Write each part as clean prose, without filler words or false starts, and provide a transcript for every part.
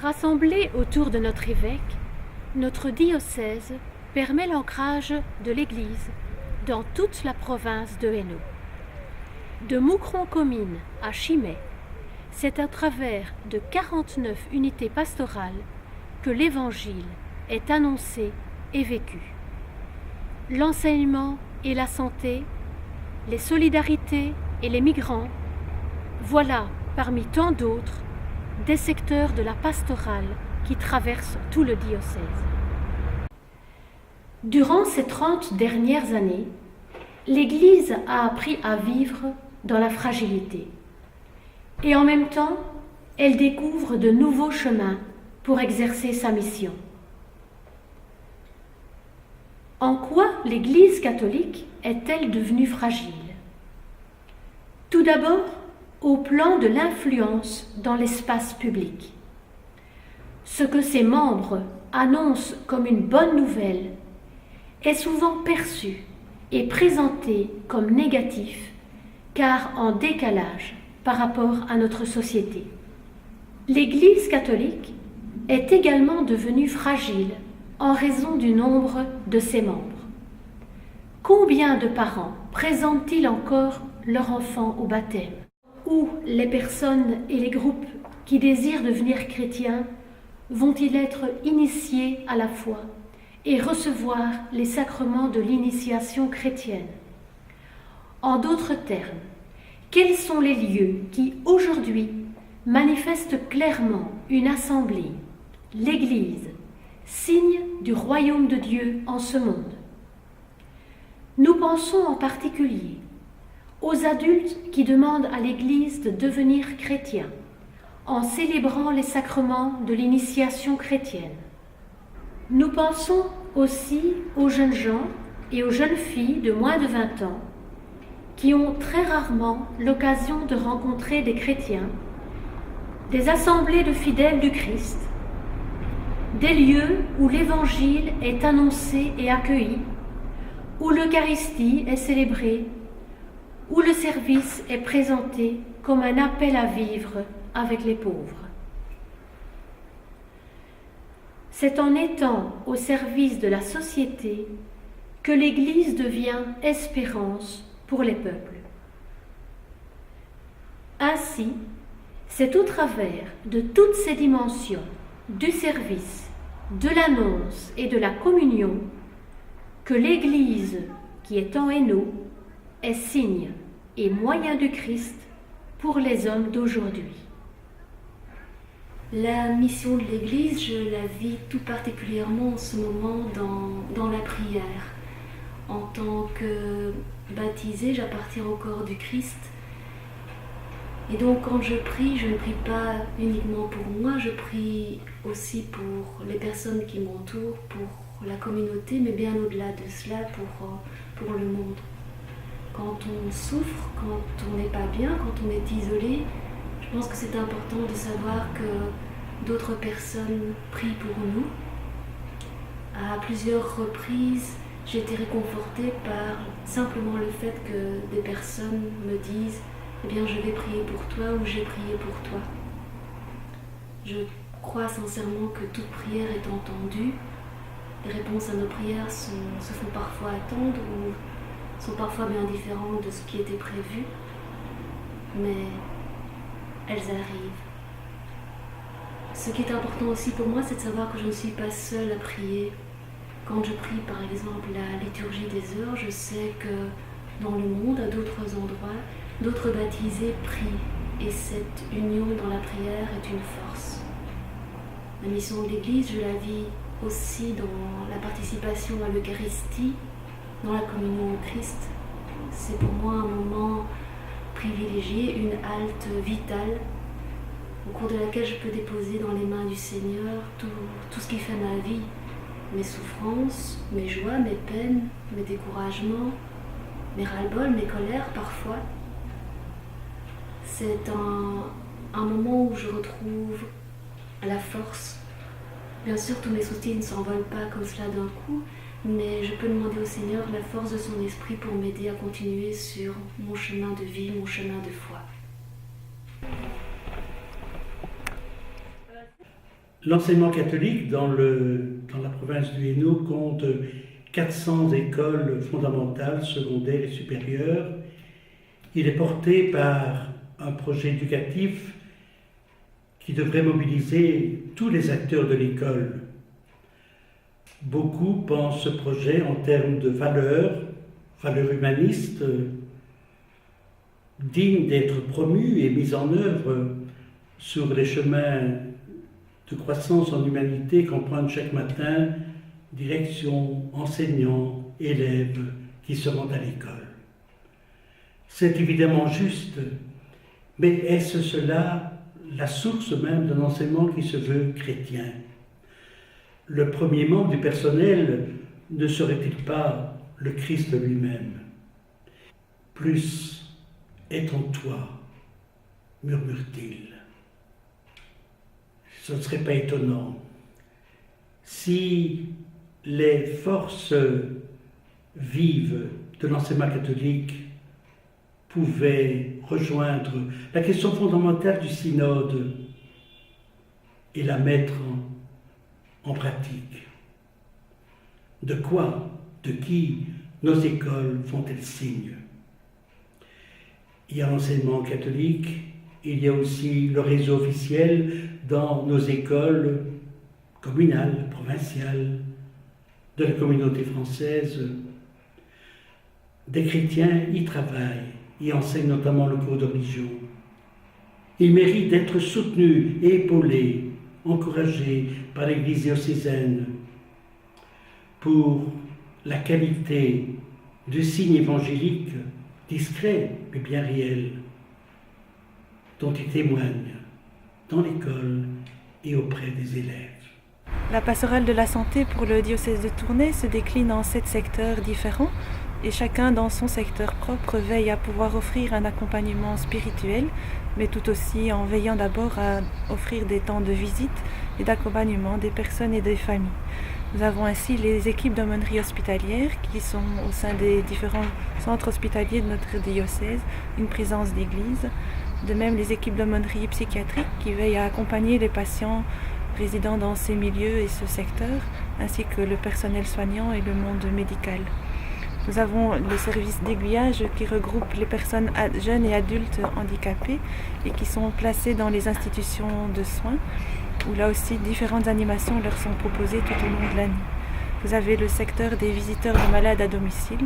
Rassemblés autour de notre évêque, notre diocèse permet l'ancrage de l'Église dans toute la province de Hainaut. De Moucron-Comines à Chimay, c'est à travers de 49 unités pastorales que l'Évangile est annoncé et vécu. L'enseignement et la santé, les solidarités et les migrants, voilà, parmi tant d'autres, des secteurs de la pastorale qui traversent tout le diocèse. Durant ces 30 dernières années, l'Église a appris à vivre dans la fragilité. Et en même temps, elle découvre de nouveaux chemins pour exercer sa mission. En quoi l'Église catholique est-elle devenue fragile? Tout d'abord, au plan de l'influence dans l'espace public. Ce que ses membres annoncent comme une bonne nouvelle est souvent perçu et présenté comme négatif, car en décalage par rapport à notre société. L'Église catholique est également devenue fragile en raison du nombre de ses membres. Combien de parents présentent-ils encore leur enfant au baptême? Où les personnes et les groupes qui désirent devenir chrétiens vont-ils être initiés à la foi et recevoir les sacrements de l'initiation chrétienne? En d'autres termes, quels sont les lieux qui, aujourd'hui, manifestent clairement une assemblée, l'Église, signe du royaume de Dieu en ce monde? Nous pensons en particulier aux adultes qui demandent à l'Église de devenir chrétiens en célébrant les sacrements de l'initiation chrétienne. Nous pensons aussi aux jeunes gens et aux jeunes filles de moins de 20 ans qui ont très rarement l'occasion de rencontrer des chrétiens, des assemblées de fidèles du Christ, des lieux où l'Évangile est annoncé et accueilli, où l'Eucharistie est célébrée, où le service est présenté comme un appel à vivre avec les pauvres. C'est en étant au service de la société que l'Église devient espérance pour les peuples. Ainsi, c'est au travers de toutes ces dimensions du service, de l'annonce et de la communion que l'Église, qui est en Hainaut, est signe et moyen du Christ pour les hommes d'aujourd'hui. La mission de l'Église, je la vis tout particulièrement en ce moment dans la prière. En tant que baptisée, j'appartiens au corps du Christ. Et donc quand je prie, je ne prie pas uniquement pour moi, je prie aussi pour les personnes qui m'entourent, pour la communauté, mais bien au-delà de cela, pour le monde. Quand on souffre, quand on n'est pas bien, quand on est isolé, je pense que c'est important de savoir que d'autres personnes prient pour nous. À plusieurs reprises, j'ai été réconfortée par simplement le fait que des personnes me disent « Eh bien, je vais prier pour toi » ou « J'ai prié pour toi ». Je crois sincèrement que toute prière est entendue. Les réponses à nos prières se font parfois attendre ou sont parfois bien différentes de ce qui était prévu, mais elles arrivent. Ce qui est important aussi pour moi, c'est de savoir que je ne suis pas seule à prier. Quand je prie par exemple la liturgie des heures, je sais que dans le monde, à d'autres endroits, d'autres baptisés prient et cette union dans la prière est une force. La mission de l'Église, je la vis aussi dans la participation à l'Eucharistie, dans la communion au Christ. C'est pour moi un moment privilégié, une halte vitale au cours de laquelle je peux déposer dans les mains du Seigneur tout ce qui fait ma vie, mes souffrances, mes joies, mes peines, mes découragements, mes ras-le-bol, mes colères parfois. C'est un moment où je retrouve la force. Bien sûr, tous mes soucis ne s'envolent pas comme cela d'un coup, mais je peux demander au Seigneur la force de son esprit pour m'aider à continuer sur mon chemin de vie, mon chemin de foi. L'enseignement catholique dans la province du Hainaut compte 400 écoles fondamentales, secondaires et supérieures. Il est porté par un projet éducatif qui devrait mobiliser tous les acteurs de l'école. Beaucoup pensent ce projet en termes de valeurs humanistes, dignes d'être promues et mises en œuvre sur les chemins de croissance en humanité qu'empruntent chaque matin direction, enseignants, élèves qui se rendent à l'école. C'est évidemment juste, mais est-ce cela la source même d'un enseignement qui se veut chrétien? Le premier membre du personnel ne serait-il pas le Christ lui-même? Plus est en toi, murmure-t-il. Ce ne serait pas étonnant si les forces vives de l'enseignement catholique pouvaient rejoindre la question fondamentale du synode et la mettre en pratique. De quoi, de qui nos écoles font-elles signe? Il y a l'enseignement catholique, il y a aussi le réseau officiel dans nos écoles communales, provinciales, de la communauté française. Des chrétiens y travaillent, y enseignent notamment le cours de religion. Ils méritent d'être soutenus et épaulés, encouragés par l'Église diocésaine pour la qualité du signe évangélique discret mais bien réel dont ils témoignent dans l'école et auprès des élèves. La pastorale de la santé pour le diocèse de Tournai se décline en 7 secteurs différents et chacun dans son secteur propre veille à pouvoir offrir un accompagnement spirituel, mais tout aussi en veillant d'abord à offrir des temps de visite et d'accompagnement des personnes et des familles. Nous avons ainsi les équipes d'aumônerie hospitalière qui sont au sein des différents centres hospitaliers de notre diocèse, une présence d'église. De même, les équipes d'aumônerie psychiatrique qui veillent à accompagner les patients résidant dans ces milieux et ce secteur, ainsi que le personnel soignant et le monde médical. Nous avons le service d'aiguillage qui regroupe les personnes jeunes et adultes handicapées et qui sont placées dans les institutions de soins, où là aussi différentes animations leur sont proposées tout au long de l'année. Vous avez le secteur des visiteurs de malades à domicile,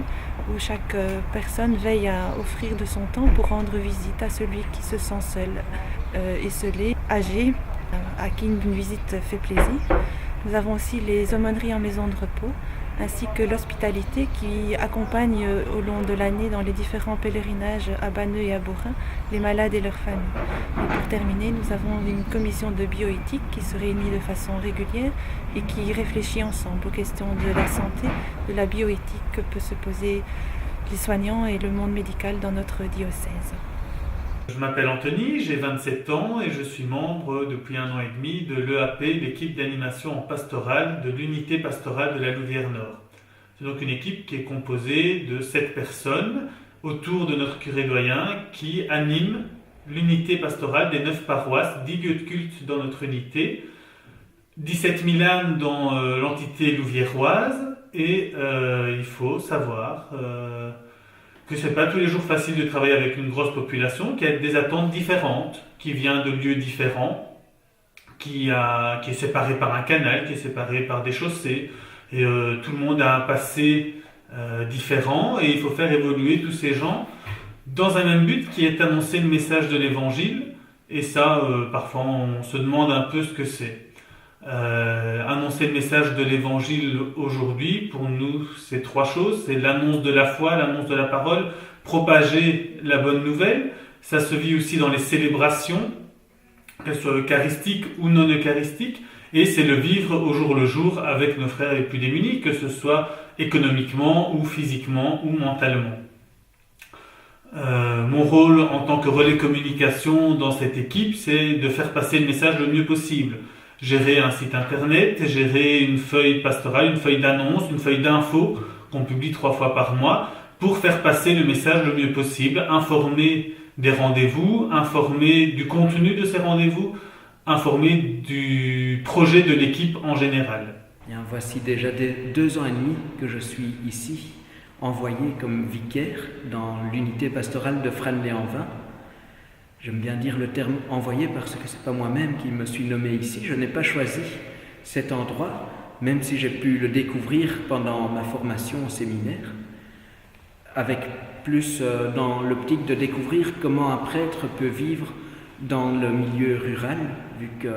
où chaque personne veille à offrir de son temps pour rendre visite à celui qui se sent seul, esseulé, âgé, à qui une visite fait plaisir. Nous avons aussi les aumôneries en maison de repos, ainsi que l'hospitalité qui accompagne au long de l'année dans les différents pèlerinages à Banneux et à Beaurain les malades et leurs familles. Et pour terminer, nous avons une commission de bioéthique qui se réunit de façon régulière et qui réfléchit ensemble aux questions de la santé, de la bioéthique que peut se poser les soignants et le monde médical dans notre diocèse. Je m'appelle Anthony, j'ai 27 ans et je suis membre depuis 1 an et demi de l'EAP, l'équipe d'animation en pastorale de l'unité pastorale de la Louvière Nord. C'est donc une équipe qui est composée de 7 personnes autour de notre curé doyen qui anime l'unité pastorale des 9 paroisses, 10 lieux de culte dans notre unité, 17 000 âmes dans l'entité louviéroise et il faut savoir que ce n'est pas tous les jours facile de travailler avec une grosse population, qui a des attentes différentes, qui vient de lieux différents, qui est séparée par un canal, qui est séparée par des chaussées, et tout le monde a un passé différent, et il faut faire évoluer tous ces gens dans un même but qui est annoncer le message de l'évangile, et ça, parfois, on se demande un peu ce que c'est. Annoncer le message de l'évangile aujourd'hui, pour nous, c'est 3 choses. C'est l'annonce de la foi, l'annonce de la parole, propager la bonne nouvelle. Ça se vit aussi dans les célébrations, qu'elles soient eucharistiques ou non eucharistiques. Et c'est le vivre au jour le jour avec nos frères les plus démunis, que ce soit économiquement ou physiquement ou mentalement. Mon rôle en tant que relais communication dans cette équipe, c'est de faire passer le message le mieux possible. Gérer un site internet, gérer une feuille pastorale, une feuille d'annonce, une feuille d'info qu'on publie 3 fois par mois pour faire passer le message le mieux possible, informer des rendez-vous, informer du contenu de ces rendez-vous, informer du projet de l'équipe en général. Bien, voici déjà 2 ans et demi que je suis ici, envoyé comme vicaire dans l'unité pastorale de Frasnes-les-Anvins. J'aime bien dire le terme envoyé parce que ce n'est pas moi-même qui me suis nommé ici. Je n'ai pas choisi cet endroit, même si j'ai pu le découvrir pendant ma formation au séminaire, avec plus dans l'optique de découvrir comment un prêtre peut vivre dans le milieu rural, vu que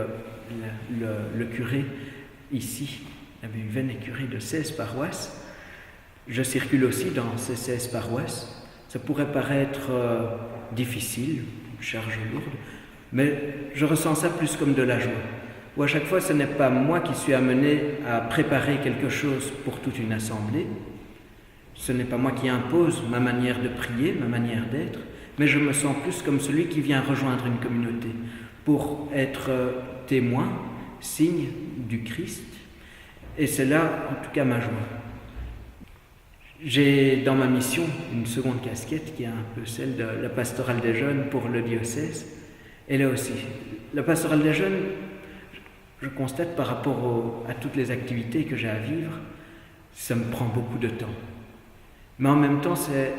le curé ici, l'abbé Huven, est curé de 16 paroisses. Je circule aussi dans ces 16 paroisses. Ça pourrait paraître difficile, une charge lourde, mais je ressens ça plus comme de la joie. Où à chaque fois, ce n'est pas moi qui suis amené à préparer quelque chose pour toute une assemblée. Ce n'est pas moi qui impose ma manière de prier, ma manière d'être, mais je me sens plus comme celui qui vient rejoindre une communauté pour être témoin, signe du Christ. Et c'est là, en tout cas, ma joie. J'ai dans ma mission une seconde casquette qui est un peu celle de la pastorale des jeunes pour le diocèse. Et là aussi, la pastorale des jeunes, je constate par rapport à toutes les activités que j'ai à vivre, ça me prend beaucoup de temps. Mais en même temps, c'est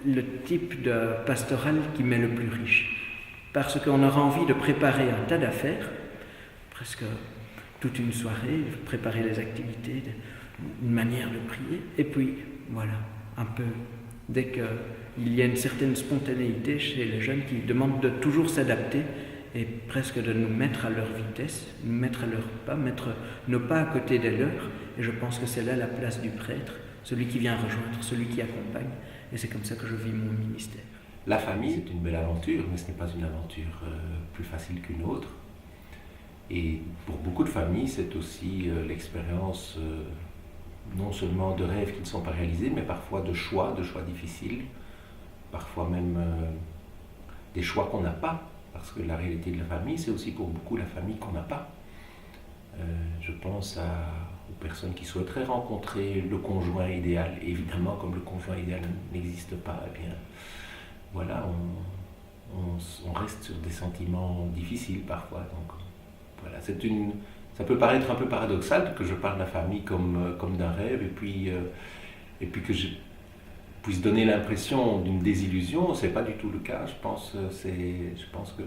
le type de pastorale qui m'est le plus riche. Parce qu'on aura envie de préparer un tas d'affaires, presque toute une soirée, préparer les activités, une manière de prier. Et puis, voilà, un peu, dès qu'il y a une certaine spontanéité chez les jeunes qui demandent de toujours s'adapter et presque de nous mettre à leur vitesse, nous mettre à leur pas, mettre nos pas à côté des leurs. Et je pense que c'est là la place du prêtre, celui qui vient rejoindre, celui qui accompagne. Et c'est comme ça que je vis mon ministère. La famille, c'est une belle aventure, mais ce n'est pas une aventure plus facile qu'une autre. Et pour beaucoup de familles, c'est aussi l'expérience non seulement de rêves qui ne sont pas réalisés, mais parfois de choix difficiles, parfois même des choix qu'on n'a pas, parce que la réalité de la famille, c'est aussi pour beaucoup la famille qu'on n'a pas. Je pense aux personnes qui souhaiteraient rencontrer le conjoint idéal. Et évidemment, comme le conjoint idéal n'existe pas, eh bien, voilà, on reste sur des sentiments difficiles parfois. Donc, voilà, ça peut paraître un peu paradoxal que je parle de la famille comme d'un rêve, et puis que je puisse donner l'impression d'une désillusion. C'est pas du tout le cas. Je pense que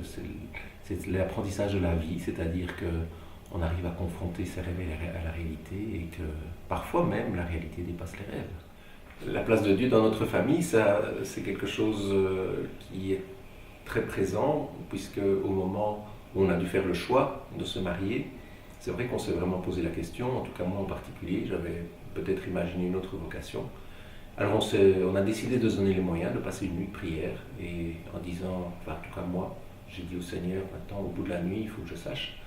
c'est l'apprentissage de la vie, c'est-à-dire qu'on arrive à confronter ses rêves à la réalité, et que parfois même la réalité dépasse les rêves. La place de Dieu dans notre famille, ça, c'est quelque chose qui est très présent, puisque au moment où on a dû faire le choix de se marier, c'est vrai qu'on s'est vraiment posé la question, en tout cas moi en particulier, j'avais peut-être imaginé une autre vocation. Alors on a décidé de se donner les moyens de passer une nuit de prière, et en disant, enfin, en tout cas moi, j'ai dit au Seigneur, maintenant au bout de la nuit, il faut que je sache.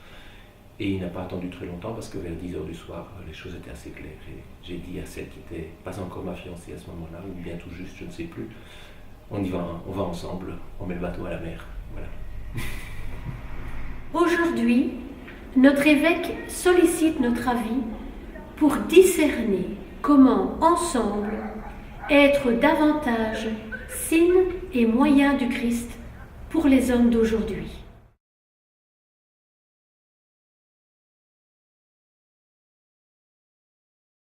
Et il n'a pas attendu très longtemps, parce que vers 10h du soir, les choses étaient assez claires. Et j'ai dit à celle qui n'était pas encore ma fiancée à ce moment-là, ou bien tout juste, je ne sais plus, on y va, on va ensemble, on met le bateau à la mer. Voilà. Aujourd'hui, notre évêque sollicite notre avis pour discerner comment, ensemble, être davantage signe et moyen du Christ pour les hommes d'aujourd'hui.